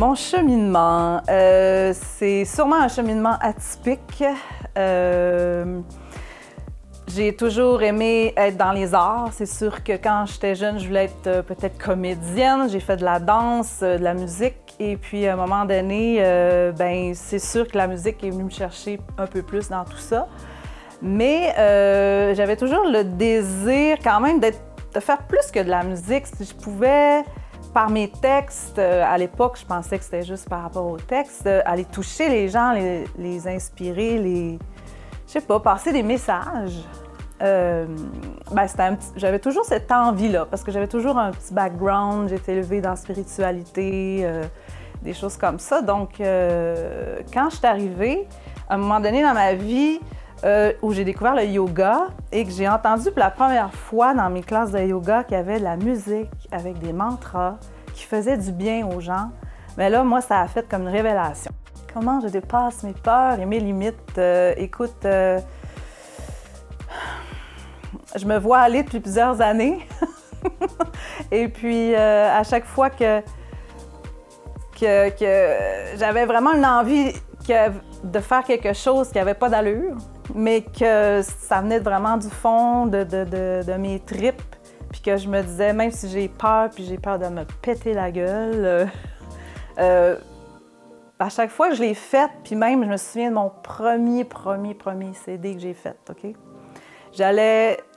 Mon cheminement, c'est sûrement un cheminement atypique. J'ai toujours aimé être dans les arts. C'est sûr que quand j'étais jeune, je voulais être peut-être comédienne. J'ai fait de la danse, de la musique. Et puis, à un moment donné, c'est sûr que la musique est venue me chercher un peu plus dans tout ça. Mais j'avais toujours le désir quand même de faire plus que de la musique. Si je pouvais, par mes textes, à l'époque, je pensais que c'était juste par rapport aux textes, aller toucher les gens, les inspirer, je sais pas, passer des messages. J'avais toujours cette envie-là, parce que j'avais toujours un petit background, j'ai été élevée dans la spiritualité, des choses comme ça. Donc, quand je suis arrivée, à un moment donné dans ma vie, où j'ai découvert le yoga et que j'ai entendu pour la première fois dans mes classes de yoga qu'il y avait de la musique avec des mantras qui faisaient du bien aux gens, mais là, moi, ça a fait comme une révélation. Comment je dépasse mes peurs et mes limites? Je me vois aller depuis plusieurs années. Et puis, à chaque fois que j'avais vraiment une envie de faire quelque chose qui n'avait pas d'allure, mais que ça venait vraiment du fond de mes tripes, puis que je me disais, même si j'ai peur, puis j'ai peur de me péter la gueule, à chaque fois que je l'ai faite, puis même, je me souviens de mon premier CD que j'ai fait, OK?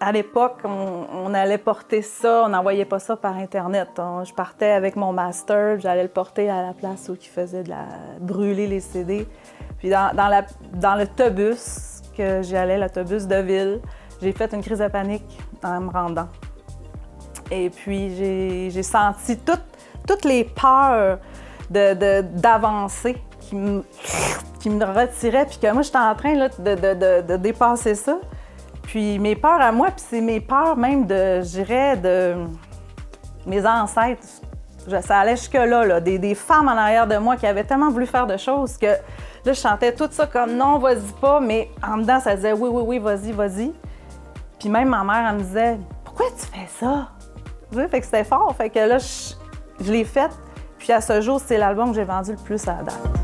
À l'époque, on allait porter ça, on n'envoyait pas ça par Internet. Je partais avec mon master, j'allais le porter à la place où ils faisaient brûler les CD. Puis dans l'autobus que j'y allais, l'autobus de ville, j'ai fait une crise de panique en me rendant. Et puis j'ai senti toutes les peurs d'avancer qui me retiraient, puis que moi, j'étais en train là, de dépasser ça. Puis mes peurs à moi, puis c'est mes peurs même de mes ancêtres. Ça allait jusque-là, des femmes en arrière de moi qui avaient tellement voulu faire de choses que là, je chantais tout ça comme « non, vas-y pas », mais en dedans, ça disait « oui, vas-y ». Puis même ma mère, elle me disait « pourquoi tu fais ça? » Fait que c'était fort, fait que là, je l'ai faite. Puis à ce jour, c'est l'album que j'ai vendu le plus à la date.